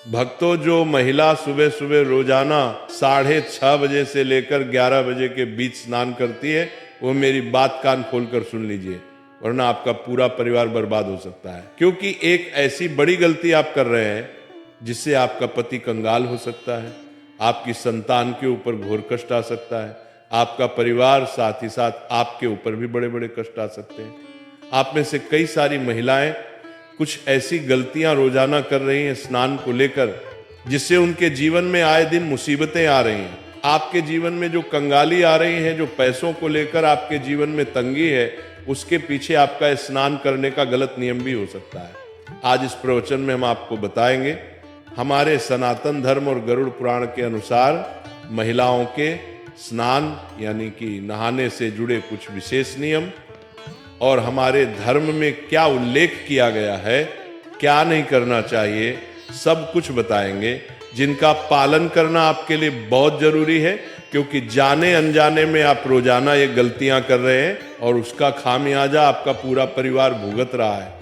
भक्तों, जो महिला सुबह सुबह रोजाना 6:30 बजे से लेकर 11 बजे के बीच स्नान करती है, वो मेरी बात कान खोलकर सुन लीजिए, वरना आपका पूरा परिवार बर्बाद हो सकता है। क्योंकि एक ऐसी बड़ी गलती आप कर रहे हैं जिससे आपका पति कंगाल हो सकता है, आपकी संतान के ऊपर घोर कष्ट आ सकता है, आपका परिवार, साथ ही साथ आपके ऊपर भी बड़े बड़े कष्ट आ सकते हैं। आप में से कई सारी महिलाएं कुछ ऐसी गलतियां रोजाना कर रही हैं स्नान को लेकर, जिससे उनके जीवन में आए दिन मुसीबतें आ रही हैं। आपके जीवन में जो कंगाली आ रही है, जो पैसों को लेकर आपके जीवन में तंगी है, उसके पीछे आपका स्नान करने का गलत नियम भी हो सकता है। आज इस प्रवचन में हम आपको बताएंगे हमारे सनातन धर्म और गरुड़ पुराण के अनुसार महिलाओं के स्नान यानी कि नहाने से जुड़े कुछ विशेष नियम, और हमारे धर्म में क्या उल्लेख किया गया है, क्या नहीं करना चाहिए, सब कुछ बताएंगे, जिनका पालन करना आपके लिए बहुत जरूरी है। क्योंकि जाने अनजाने में आप रोजाना ये गलतियां कर रहे हैं और उसका खामियाजा आपका पूरा परिवार भुगत रहा है।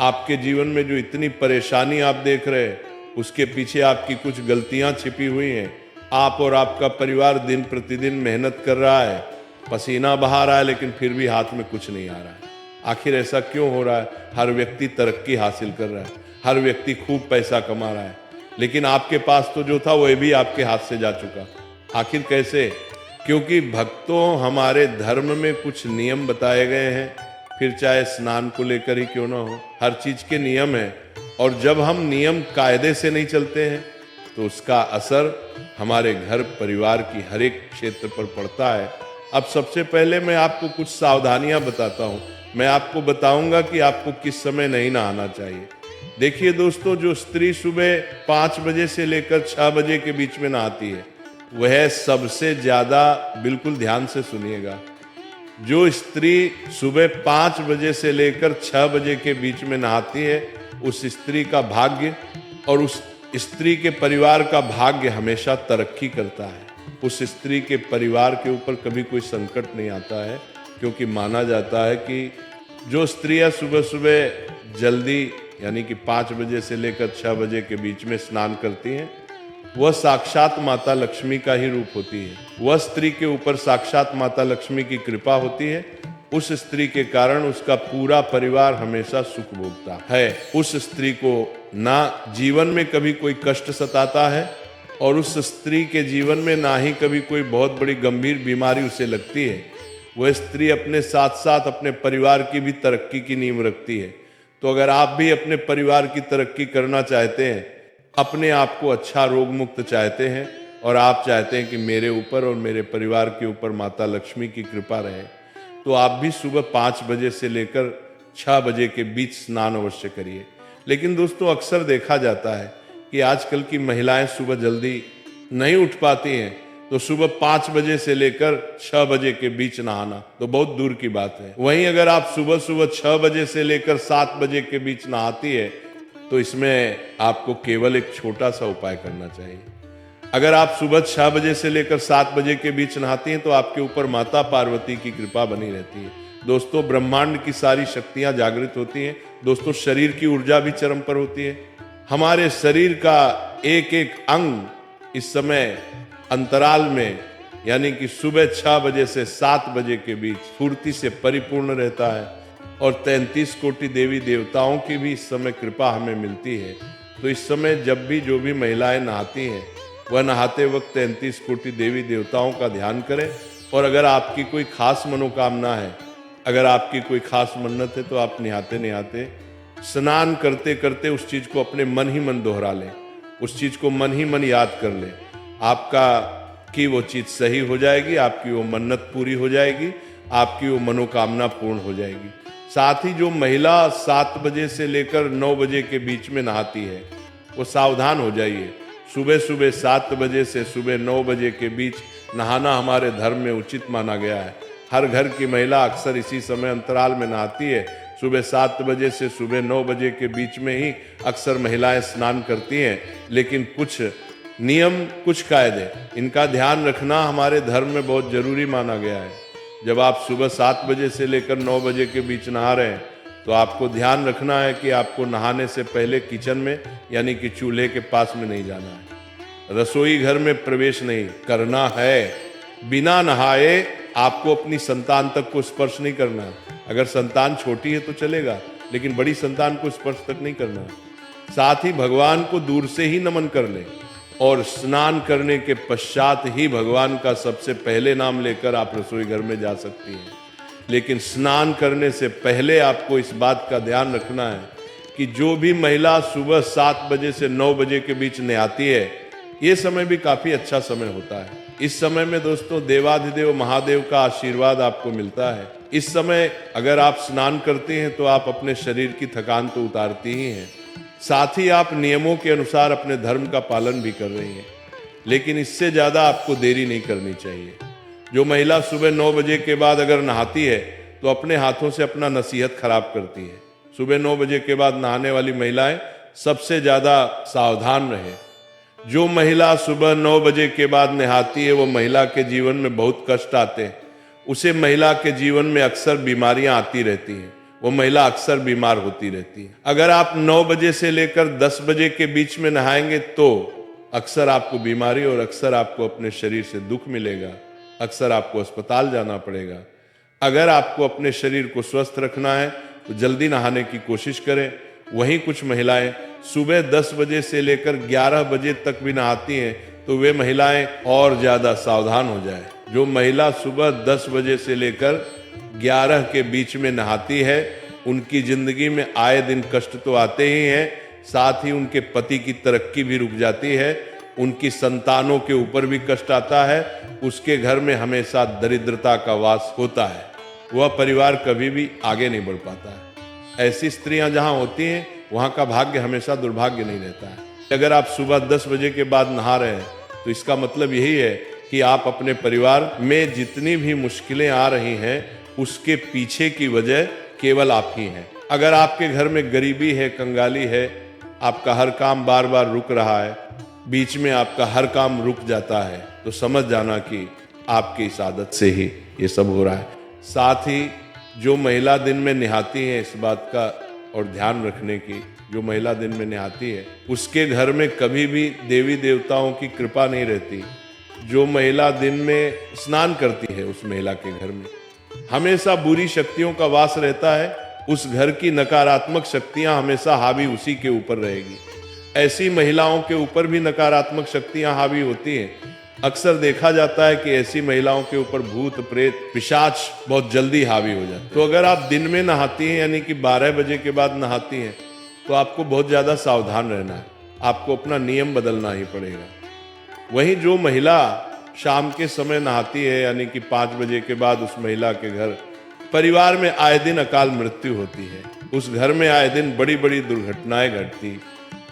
आपके जीवन में जो इतनी परेशानी आप देख रहे हैं, उसके पीछे आपकी कुछ गलतियां छिपी हुई हैं। आप और आपका परिवार दिन प्रतिदिन मेहनत कर रहा है, पसीना बहा रहा है, लेकिन फिर भी हाथ में कुछ नहीं आ रहा है। आखिर ऐसा क्यों हो रहा है? हर व्यक्ति तरक्की हासिल कर रहा है, हर व्यक्ति खूब पैसा कमा रहा है, लेकिन आपके पास तो जो था वह भी आपके हाथ से जा चुका। आखिर कैसे? क्योंकि भक्तों, हमारे धर्म में कुछ नियम बताए गए हैं, फिर चाहे स्नान को लेकर ही क्यों ना हो, हर चीज के नियम है। और जब हम नियम कायदे से नहीं चलते हैं तो उसका असर हमारे घर परिवार की हर एक क्षेत्र पर पड़ता है। अब सबसे पहले मैं आपको कुछ सावधानियां बताता हूं। मैं आपको बताऊंगा कि आपको किस समय नहीं नहाना चाहिए। देखिए दोस्तों, जो स्त्री सुबह 5 बजे से लेकर 6 बजे के बीच में नहाती है, वह सबसे ज्यादा, बिल्कुल ध्यान से सुनिएगा, जो स्त्री सुबह 5 बजे से लेकर 6 बजे के बीच में नहाती है, उस स्त्री का भाग्य और उस स्त्री के परिवार का भाग्य हमेशा तरक्की करता है। उस स्त्री के परिवार के ऊपर कभी कोई संकट नहीं आता है, क्योंकि माना जाता है कि जो स्त्रियां सुबह सुबह जल्दी यानी कि 5 बजे से लेकर 6 बजे के बीच में स्नान करती हैं, वह साक्षात माता लक्ष्मी का ही रूप होती है। वह स्त्री के ऊपर साक्षात माता लक्ष्मी की कृपा होती है। उस स्त्री के कारण उसका पूरा परिवार हमेशा सुख भोगता है। उस स्त्री को ना जीवन में कभी कोई कष्ट सताता है, और उस स्त्री के जीवन में ना ही कभी कोई बहुत बड़ी गंभीर बीमारी उसे लगती है। वह स्त्री अपने साथ साथ अपने परिवार की भी तरक्की की नींव रखती है। तो अगर आप भी अपने परिवार की तरक्की करना चाहते हैं, अपने आप को अच्छा रोग मुक्त चाहते हैं, और आप चाहते हैं कि मेरे ऊपर और मेरे परिवार के ऊपर माता लक्ष्मी की कृपा रहे, तो आप भी सुबह 5 बजे से लेकर 6 बजे के बीच स्नान अवश्य करिए। लेकिन दोस्तों, अक्सर देखा जाता है कि आजकल की महिलाएं सुबह जल्दी नहीं उठ पाती हैं, तो सुबह 5 बजे से लेकर 6 बजे के बीच नहाना तो बहुत दूर की बात है। वहीं अगर आप सुबह सुबह 6 बजे से लेकर 7 बजे के बीच नहाती है, तो इसमें आपको केवल एक छोटा सा उपाय करना चाहिए। अगर आप सुबह 6 बजे से लेकर 7 बजे के बीच नहाती हैं, तो आपके ऊपर माता पार्वती की कृपा बनी रहती है। दोस्तों, ब्रह्मांड की सारी शक्तियां जागृत होती हैं। दोस्तों, शरीर की ऊर्जा भी चरम पर होती है। हमारे शरीर का एक एक अंग इस समय अंतराल में यानी कि सुबह 6 बजे से 7 बजे के बीच फुर्ती से परिपूर्ण रहता है, और 33 कोटि देवी देवताओं की भी इस समय कृपा हमें मिलती है। तो इस समय जब भी जो भी महिलाएं नहाती हैं, वह नहाते वक्त 33 कोटि देवी देवताओं का ध्यान करें। और अगर आपकी कोई खास मनोकामना है, अगर आपकी कोई खास मन्नत है, तो आप नहाते नहाते स्नान करते करते उस चीज को अपने मन ही मन दोहरा लें, उस चीज को मन ही मन याद कर लें। आपका कि वो चीज सही हो जाएगी, आपकी वो मन्नत पूरी हो जाएगी, आपकी वो मनोकामना पूर्ण हो जाएगी। साथ ही जो महिला 7 बजे से लेकर 9 बजे के बीच में नहाती है, वो सावधान हो जाइए। सुबह सुबह 7 बजे से सुबह 9 बजे के बीच नहाना हमारे धर्म में उचित माना गया है। हर घर की महिला अक्सर इसी समय अंतराल में नहाती है। सुबह 7 बजे से सुबह 9 बजे के बीच में ही अक्सर महिलाएं स्नान करती हैं। लेकिन कुछ नियम, कुछ कायदे, इनका ध्यान रखना हमारे धर्म में बहुत जरूरी माना गया है। जब आप सुबह 7 बजे से लेकर 9 बजे के बीच नहा रहे हैं, तो आपको ध्यान रखना है कि आपको नहाने से पहले किचन में यानी कि चूल्हे के पास में नहीं जाना है, रसोई घर में प्रवेश नहीं करना है। बिना नहाए आपको अपनी संतान तक को स्पर्श नहीं करना है। अगर संतान छोटी है तो चलेगा, लेकिन बड़ी संतान को स्पर्श तक नहीं करना है। साथ ही भगवान को दूर से ही नमन कर ले और स्नान करने के पश्चात ही भगवान का सबसे पहले नाम लेकर आप रसोई घर में जा सकती हैं। लेकिन स्नान करने से पहले आपको इस बात का ध्यान रखना है कि जो भी महिला सुबह 7 बजे से 9 बजे के बीच नहाती है, ये समय भी काफी अच्छा समय होता है। इस समय में दोस्तों देवाधिदेव महादेव का आशीर्वाद आपको मिलता है। इस समय अगर आप स्नान करते हैं तो आप अपने शरीर की थकान तो उतारती ही हैं, साथ ही आप नियमों के अनुसार अपने धर्म का पालन भी कर रही हैं। लेकिन इससे ज्यादा आपको देरी नहीं करनी चाहिए। जो महिला सुबह 9 बजे के बाद अगर नहाती है तो अपने हाथों से अपना नसीहत खराब करती है। सुबह 9 बजे के बाद नहाने वाली महिलाएं सबसे ज्यादा सावधान रहे। जो महिला सुबह 9 बजे के बाद नहाती है वो महिला के जीवन में बहुत कष्ट आते हैं। उसे महिला के जीवन में अक्सर बीमारियां आती रहती हैं, वो महिला अक्सर बीमार होती रहती है। अगर आप 9 बजे से लेकर 10 बजे के बीच में नहाएंगे तो अक्सर आपको बीमारी और अक्सर आपको अपने शरीर से दुख मिलेगा, अक्सर आपको अस्पताल जाना पड़ेगा। अगर आपको अपने शरीर को स्वस्थ रखना है तो जल्दी नहाने की कोशिश करें। वहीं कुछ महिलाएं सुबह 10 बजे से लेकर 11 बजे तक भी नहाती हैं, तो वे महिलाएं और ज्यादा सावधान हो जाए। जो महिला सुबह 10 बजे से लेकर 11 के बीच में नहाती है, उनकी जिंदगी में आए दिन कष्ट तो आते ही हैं, साथ ही उनके पति की तरक्की भी रुक जाती है, उनकी संतानों के ऊपर भी कष्ट आता है, उसके घर में हमेशा दरिद्रता का वास होता है, वह परिवार कभी भी आगे नहीं बढ़ पाता है। ऐसी स्त्रियां जहां होती हैं वहां का भाग्य हमेशा दुर्भाग्य नहीं रहता है। अगर आप सुबह 10 बजे के बाद नहा रहे हैं तो इसका मतलब यही है कि आप अपने परिवार में जितनी भी मुश्किलें आ रही हैं उसके पीछे की वजह केवल आप ही हैं। अगर आपके घर में गरीबी है, कंगाली है, आपका हर काम बार बार रुक रहा है, बीच में आपका हर काम रुक जाता है, तो समझ जाना कि आपकी इस आदत से ही ये सब हो रहा है। साथ ही जो महिला दिन में नहाती है, इस बात का और ध्यान रखने की, जो महिला दिन में नहाती है उसके घर में कभी भी देवी देवताओं की कृपा नहीं रहती। जो महिला दिन में स्नान करती है उस महिला के घर में हमेशा बुरी शक्तियों का वास रहता है। उस घर की नकारात्मक शक्तियां हमेशा हावी उसी के ऊपर रहेगी। ऐसी महिलाओं के ऊपर भी नकारात्मक शक्तियां हावी होती हैं। अक्सर देखा जाता है कि ऐसी महिलाओं के ऊपर भूत प्रेत पिशाच बहुत जल्दी हावी हो जाते हैं। तो अगर आप दिन में नहाती हैं यानी कि 12 बजे के बाद नहाती हैं तो आपको बहुत ज्यादा सावधान रहना है, आपको अपना नियम बदलना ही पड़ेगा। वहीं जो महिला शाम के समय नहाती है यानी कि 5 बजे के बाद, उस महिला के घर परिवार में आए दिन अकाल मृत्यु होती है। उस घर में आए दिन बड़ी बड़ी दुर्घटनाएं घटती,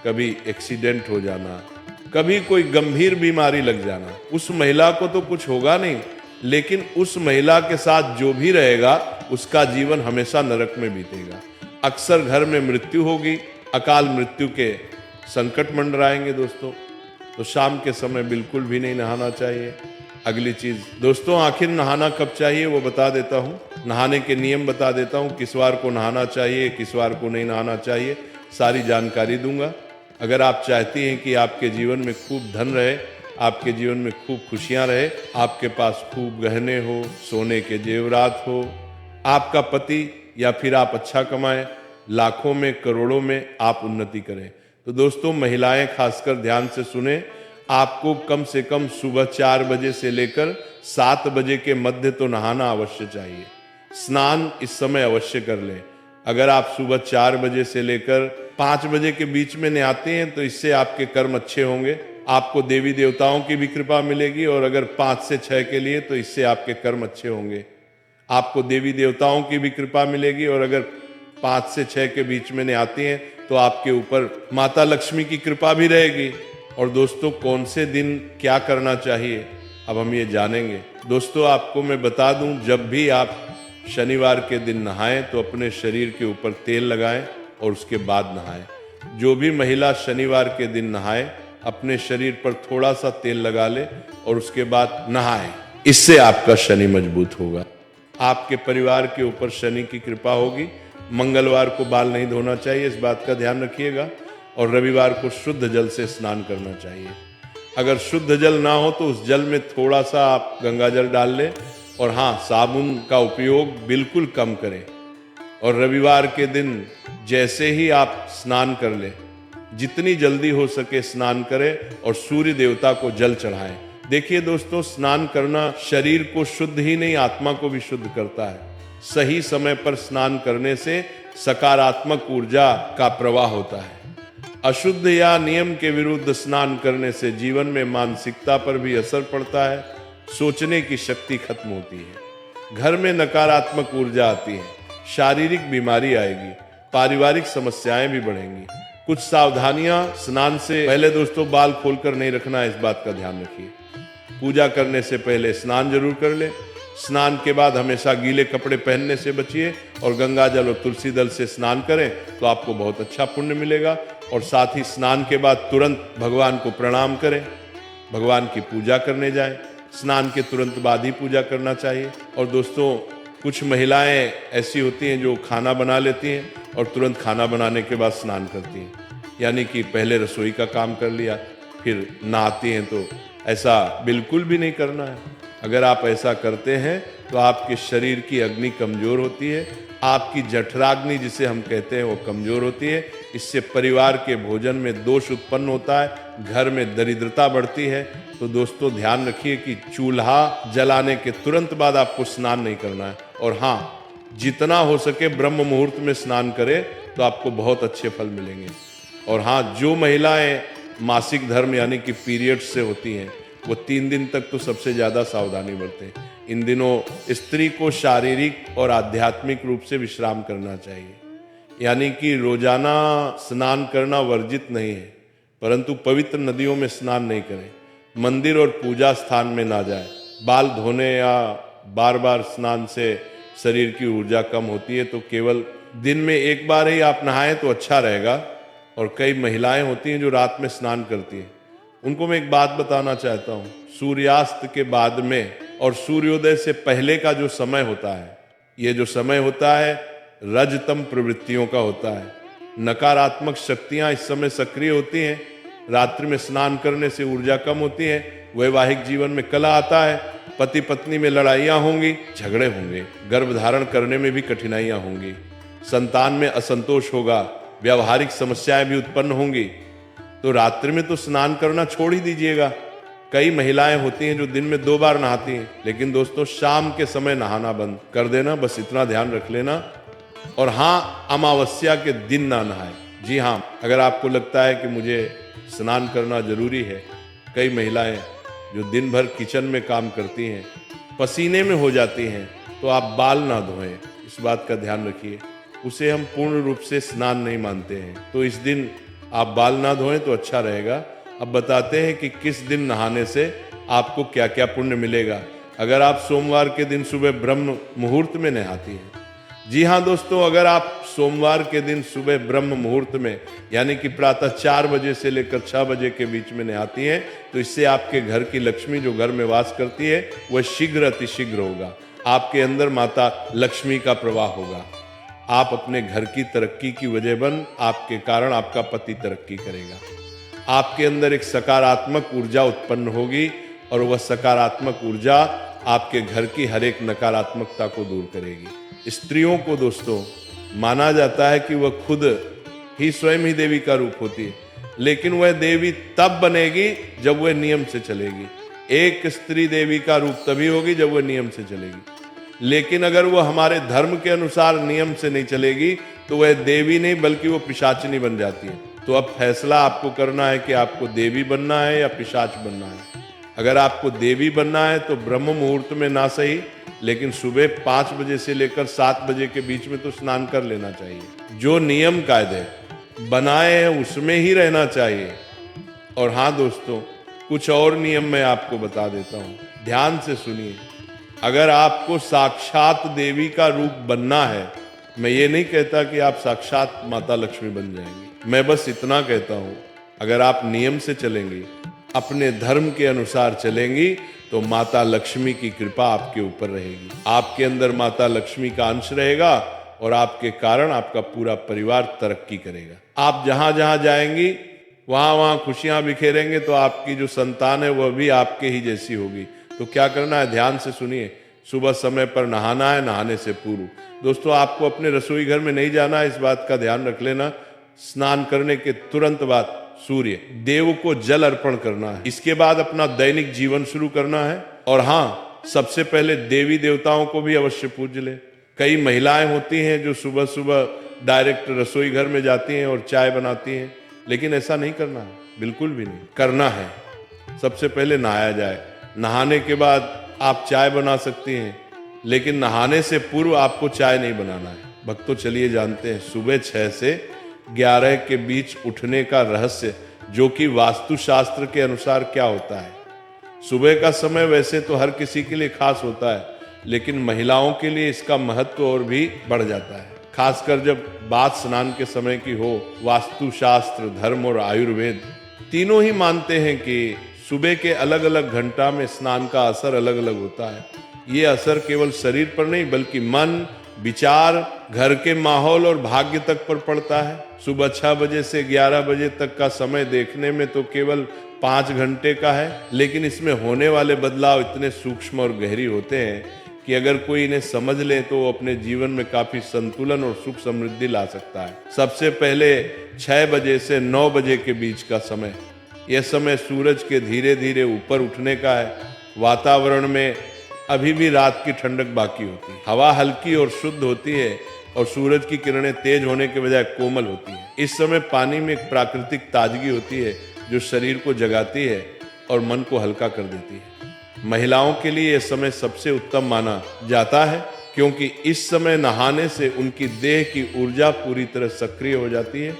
कभी एक्सीडेंट हो जाना, कभी कोई गंभीर बीमारी लग जाना। उस महिला को तो कुछ होगा नहीं, लेकिन उस महिला के साथ जो भी रहेगा उसका जीवन हमेशा नरक में बीतेगा। अक्सर घर में मृत्यु होगी, अकाल मृत्यु के संकट मंडराएंगे दोस्तों। तो शाम के समय बिल्कुल भी नहीं नहाना चाहिए। अगली चीज दोस्तों, आखिर नहाना कब चाहिए वो बता देता हूँ, नहाने के नियम बता देता हूँ, किस वार को नहाना चाहिए, किस वार को नहीं नहाना चाहिए, सारी जानकारी दूंगा। अगर आप चाहती हैं कि आपके जीवन में खूब धन रहे, आपके जीवन में खूब खुशियां रहे, आपके पास खूब गहने हो, सोने के जेवरात हो, आपका पति या फिर आप अच्छा कमाएं, लाखों में करोड़ों में आप उन्नति करें, तो दोस्तों महिलाएं खासकर ध्यान से सुने, आपको कम से कम सुबह 4 बजे से लेकर 7 बजे के मध्य तो नहाना अवश्य चाहिए। स्नान इस समय अवश्य कर लें। अगर आप सुबह 4 बजे से लेकर 5 बजे के बीच में नहाते हैं तो इससे आपके कर्म अच्छे होंगे, आपको देवी देवताओं की भी कृपा मिलेगी। और अगर 5 से 6 के लिए तो इससे आपके कर्म अच्छे होंगे, आपको देवी देवताओं की भी कृपा मिलेगी। और अगर 5 से 6 के बीच में नहाते हैं तो आपके ऊपर माता लक्ष्मी की कृपा भी रहेगी। और दोस्तों कौन से दिन क्या करना चाहिए अब हम ये जानेंगे। दोस्तों आपको मैं बता दूं, जब भी आप शनिवार के दिन नहाएं तो अपने शरीर के ऊपर तेल लगाएं और उसके बाद नहाएं। जो भी महिला शनिवार के दिन नहाए अपने शरीर पर थोड़ा सा तेल लगा ले और उसके बाद नहाएं। इससे आपका शनि मजबूत होगा, आपके परिवार के ऊपर शनि की कृपा होगी मंगलवार को बाल नहीं धोना चाहिए, इस बात का ध्यान रखिएगा। और रविवार को शुद्ध जल से स्नान करना चाहिए। अगर शुद्ध जल ना हो तो उस जल में थोड़ा सा आप गंगा जल डाल लें, और हाँ, साबुन का उपयोग बिल्कुल कम करें। और रविवार के दिन जैसे ही आप स्नान कर लें, जितनी जल्दी हो सके स्नान करें और सूर्य देवता को जल चढ़ाएं। देखिए दोस्तों, स्नान करना शरीर को शुद्ध ही नहीं, आत्मा को भी शुद्ध करता है। सही समय पर स्नान करने से सकारात्मक ऊर्जा का प्रवाह होता है। अशुद्ध या नियम के विरुद्ध स्नान करने से जीवन में मानसिकता पर भी असर पड़ता है, सोचने की शक्ति खत्म होती है, घर में नकारात्मक ऊर्जा आती है, शारीरिक बीमारी आएगी, पारिवारिक समस्याएं भी बढ़ेंगी। कुछ सावधानियां स्नान से पहले दोस्तों, बाल खोलकर नहीं रखना है, इस बात का ध्यान रखिए। पूजा करने से पहले स्नान जरूर कर ले। स्नान के बाद हमेशा गीले कपड़े पहनने से बचिए और गंगा जल और तुलसी दल से स्नान करें तो आपको बहुत अच्छा पुण्य मिलेगा। और साथ ही स्नान के बाद तुरंत भगवान को प्रणाम करें, भगवान की पूजा करने जाएं। स्नान के तुरंत बाद ही पूजा करना चाहिए। और दोस्तों, कुछ महिलाएं ऐसी होती हैं जो खाना बना लेती हैं और तुरंत खाना बनाने के बाद स्नान करती हैं, यानी कि पहले रसोई का काम कर लिया फिर नहाती हैं। तो ऐसा बिल्कुल भी नहीं करना है। अगर आप ऐसा करते हैं तो आपके शरीर की अग्नि कमजोर होती है, आपकी जठराग्नि जिसे हम कहते हैं वो कमजोर होती है। इससे परिवार के भोजन में दोष उत्पन्न होता है, घर में दरिद्रता बढ़ती है। तो दोस्तों, ध्यान रखिए कि चूल्हा जलाने के तुरंत बाद आपको स्नान नहीं करना है। और हाँ, जितना हो सके ब्रह्म मुहूर्त में स्नान करें तो आपको बहुत अच्छे फल मिलेंगे। और हाँ, जो महिलाएं मासिक धर्म यानी कि पीरियड्स से होती हैं, वो 3 दिन तक तो सबसे ज़्यादा सावधानी बरतें। इन दिनों स्त्री को शारीरिक और आध्यात्मिक रूप से विश्राम करना चाहिए, यानी कि रोजाना स्नान करना वर्जित नहीं है, परंतु पवित्र नदियों में स्नान नहीं करें, मंदिर और पूजा स्थान में ना जाए। बाल धोने या बार बार स्नान से शरीर की ऊर्जा कम होती है, तो केवल दिन में एक बार ही आप नहाएं तो अच्छा रहेगा। और कई महिलाएं होती हैं जो रात में स्नान करती हैं, उनको मैं एक बात बताना चाहता हूँ। सूर्यास्त के बाद में और सूर्योदय से पहले का जो समय होता है, ये जो समय होता है रजतम प्रवृत्तियों का होता है। नकारात्मक शक्तियां इस समय सक्रिय होती हैं। रात्रि में स्नान करने से ऊर्जा कम होती है, वैवाहिक जीवन में कलह आता है, पति पत्नी में लड़ाइयाँ होंगी, झगड़े होंगे, गर्भ धारण करने में भी कठिनाइयाँ होंगी, संतान में असंतोष होगा, व्यावहारिक समस्याएं भी उत्पन्न होंगी। तो रात्रि में तो स्नान करना छोड़ ही दीजिएगा। कई महिलाएं होती हैं जो दिन में 2 बार नहाती हैं, लेकिन दोस्तों शाम के समय नहाना बंद कर देना, बस इतना ध्यान रख लेना। और हाँ, अमावस्या के दिन ना नहाए। जी हाँ, अगर आपको लगता है कि मुझे स्नान करना जरूरी है, कई महिलाएं जो दिन भर किचन में काम करती हैं, पसीने में हो जाती हैं, तो आप बाल ना धोएं, इस बात का ध्यान रखिए। उसे हम पूर्ण रूप से स्नान नहीं मानते हैं, तो इस दिन आप बाल ना धोएं तो अच्छा रहेगा। अब बताते हैं कि किस दिन नहाने से आपको क्या क्या पुण्य मिलेगा। अगर आप सोमवार के दिन सुबह ब्रह्म मुहूर्त में नहाती हैं, जी हाँ दोस्तों, अगर आप सोमवार के दिन सुबह ब्रह्म मुहूर्त में यानी कि प्रातः 4 बजे से लेकर 6 बजे के बीच में नहाती हैं, तो इससे आपके घर की लक्ष्मी जो घर में वास करती है वह शीघ्र अतिशीघ्र होगा। आपके अंदर माता लक्ष्मी का प्रवाह होगा। आप अपने घर की तरक्की की वजह बन, आपके कारण आपका पति तरक्की करेगा। आपके अंदर एक सकारात्मक ऊर्जा उत्पन्न होगी और वह सकारात्मक ऊर्जा आपके घर की हर एक नकारात्मकता को दूर करेगी। स्त्रियों को दोस्तों माना जाता है कि वह खुद ही स्वयं ही देवी का रूप होती है, लेकिन वह देवी तब बनेगी जब वह नियम से चलेगी। एक स्त्री देवी का रूप तभी होगी जब वह नियम से चलेगी, लेकिन अगर वह हमारे धर्म के अनुसार नियम से नहीं चलेगी तो वह देवी नहीं बल्कि वो पिशाचिनी बन जाती है। तो अब फैसला आपको करना है कि आपको देवी बनना है या पिशाच बनना है। अगर आपको देवी बनना है तो ब्रह्म मुहूर्त में ना सही, लेकिन सुबह 5 बजे से लेकर 7 बजे के बीच में तो स्नान कर लेना चाहिए। जो नियम कायदे बनाए हैं उसमें ही रहना चाहिए। और हाँ दोस्तों, कुछ और नियम मैं आपको बता देता हूँ, ध्यान से सुनिए। अगर आपको साक्षात देवी का रूप बनना है, मैं ये नहीं कहता कि आप साक्षात माता लक्ष्मी बन जाएंगे, मैं बस इतना कहता हूँ, अगर आप नियम से चलेंगी, अपने धर्म के अनुसार चलेंगी, तो माता लक्ष्मी की कृपा आपके ऊपर रहेगी। आपके अंदर माता लक्ष्मी का अंश रहेगा और आपके कारण आपका पूरा परिवार तरक्की करेगा। आप जहां जहां जाएंगी वहां वहां खुशियां बिखेरेंगे तो आपकी जो संतान है वह भी आपके ही जैसी होगी। तो क्या करना है, ध्यान से सुनिए। सुबह समय पर नहाना है, नहाने से पूर्व। दोस्तों, आपको अपने रसोई घर में नहीं जाना है, इस बात का ध्यान रख लेना। स्नान करने के तुरंत बाद सूर्य देव को जल अर्पण करना है। इसके बाद अपना दैनिक जीवन शुरू करना है। और हाँ, सबसे पहले देवी देवताओं को भी अवश्य पूज ले। कई महिलाएं होती हैं जो सुबह सुबह डायरेक्ट रसोई घर में जाती हैं और चाय बनाती हैं, लेकिन ऐसा नहीं करना है, बिल्कुल भी नहीं करना है। सबसे पहले नहाया जाए, नहाने के बाद आप चाय बना सकती हैं, लेकिन नहाने से पूर्व आपको चाय नहीं बनाना है। भक्तों, चलिए जानते हैं सुबह 6 से 11 के बीच उठने का रहस्य, जो कि वास्तुशास्त्र के अनुसार क्या होता है। सुबह का समय वैसे तो हर किसी के लिए खास होता है, लेकिन महिलाओं के लिए इसका महत्व और भी बढ़ जाता है, खासकर जब बात स्नान के समय की हो। वास्तुशास्त्र, धर्म और आयुर्वेद तीनों ही मानते हैं कि सुबह के अलग अलग घंटा में स्नान का असर अलग अलग होता है। ये असर केवल शरीर पर नहीं बल्कि मन, विचार, घर के माहौल और भाग्य तक पर पड़ता है। सुबह 6 बजे से 11 बजे तक का समय देखने में तो केवल 5 घंटे का है, लेकिन इसमें होने वाले बदलाव इतने सूक्ष्म और गहरी होते हैं कि अगर कोई इन्हें समझ ले तो वो अपने जीवन में काफी संतुलन और सुख समृद्धि ला सकता है। सबसे पहले 6 बजे से 9 बजे के बीच का समय, यह समय सूरज के धीरे धीरे ऊपर उठने का है। वातावरण में अभी भी रात की ठंडक बाकी होती है, हवा हल्की और शुद्ध होती है और सूरज की किरणें तेज होने के बजाय कोमल होती है। इस समय पानी में एक प्राकृतिक ताजगी होती है जो शरीर को जगाती है और मन को हल्का कर देती है। महिलाओं के लिए यह समय सबसे उत्तम माना जाता है, क्योंकि इस समय नहाने से उनकी देह की ऊर्जा पूरी तरह सक्रिय हो जाती है,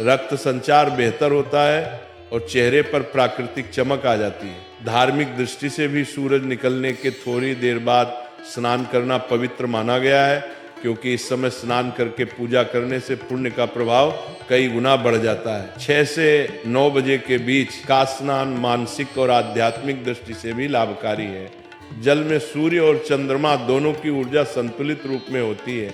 रक्त संचार बेहतर होता है और चेहरे पर प्राकृतिक चमक आ जाती है। धार्मिक दृष्टि से भी सूरज निकलने के थोड़ी देर बाद स्नान करना पवित्र माना गया है, क्योंकि इस समय स्नान करके पूजा करने से पुण्य का प्रभाव कई गुना बढ़ जाता है। 6 से 9 बजे के बीच का स्नान मानसिक और आध्यात्मिक दृष्टि से भी लाभकारी है। जल में सूर्य और चंद्रमा दोनों की ऊर्जा संतुलित रूप में होती है।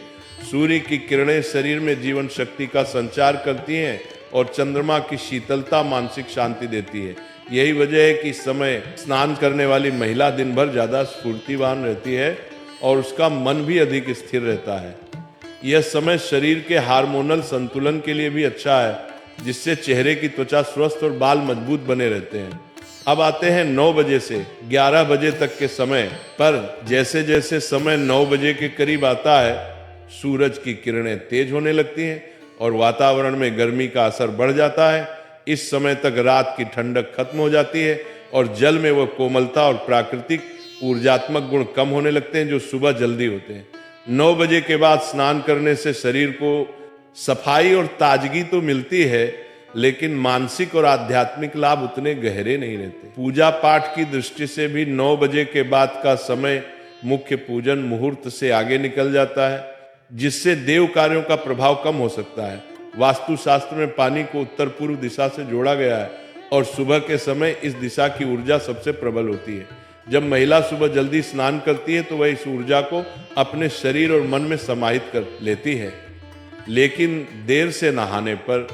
सूर्य की किरणें शरीर में जीवन शक्ति का संचार करती हैं और चंद्रमा की शीतलता मानसिक शांति देती है। यही वजह है कि इस समय स्नान करने वाली महिला दिन भर ज्यादा स्फूर्तिवान रहती है और उसका मन भी अधिक स्थिर रहता है। यह समय शरीर के हार्मोनल संतुलन के लिए भी अच्छा है, जिससे चेहरे की त्वचा स्वस्थ और बाल मजबूत बने रहते हैं। अब आते हैं 9 बजे से 11 बजे तक के समय पर। जैसे जैसे समय 9 बजे के करीब आता है, सूरज की किरणें तेज होने लगती हैं और वातावरण में गर्मी का असर बढ़ जाता है। इस समय तक रात की ठंडक खत्म हो जाती है और जल में वह कोमलता और प्राकृतिक ऊर्जात्मक गुण कम होने लगते हैं जो सुबह जल्दी होते हैं। 9 बजे के बाद स्नान करने से शरीर को सफाई और ताजगी तो मिलती है, लेकिन मानसिक और आध्यात्मिक लाभ उतने गहरे नहीं रहते। पूजा पाठ की दृष्टि से भी 9 बजे के बाद का समय मुख्य पूजन मुहूर्त से आगे निकल जाता है, जिससे देव कार्यों का प्रभाव कम हो सकता है। वास्तुशास्त्र में पानी को उत्तर पूर्व दिशा से जोड़ा गया है और सुबह के समय इस दिशा की ऊर्जा सबसे प्रबल होती है। जब महिला सुबह जल्दी स्नान करती है तो वह इस ऊर्जा को अपने शरीर और मन में समाहित कर लेती है, लेकिन देर से नहाने पर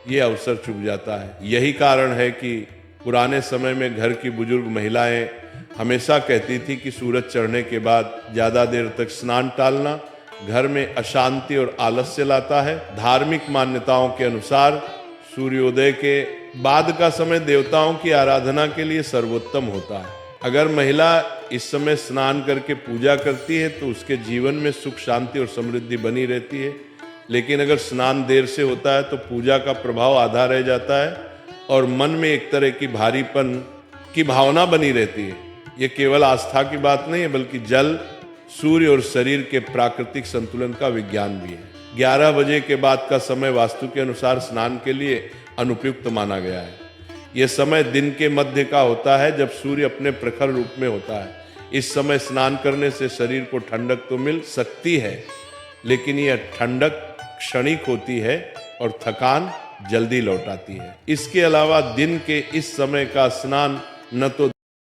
यह अवसर चूक जाता है। यही कारण है कि पुराने समय में घर की बुजुर्ग महिलाएं हमेशा कहती थी कि सूरज चढ़ने के बाद ज्यादा देर तक स्नान टालना घर में अशांति और आलस्य लाता है। धार्मिक मान्यताओं के अनुसार सूर्योदय के बाद का समय देवताओं की आराधना के लिए सर्वोत्तम होता है। अगर महिला इस समय स्नान करके पूजा करती है तो उसके जीवन में सुख, शांति और समृद्धि बनी रहती है, लेकिन अगर स्नान देर से होता है तो पूजा का प्रभाव आधा रह जाता है और मन में एक तरह की भारीपन की भावना बनी रहती है। ये केवल आस्था की बात नहीं है, बल्कि जल, सूर्य और शरीर के प्राकृतिक संतुलन का विज्ञान भी है। 11 बजे के बाद का समय वास्तु के अनुसार स्नान के लिए अनुपयुक्त माना गया है। यह समय दिन के मध्य का होता है, जब सूर्य अपने प्रखर रूप में होता है। इस समय स्नान करने से शरीर को ठंडक तो मिल सकती है, लेकिन यह ठंडक क्षणिक होती है और थकान जल्दी लौट आती है। इसके अलावा दिन के इस समय का स्नान न तो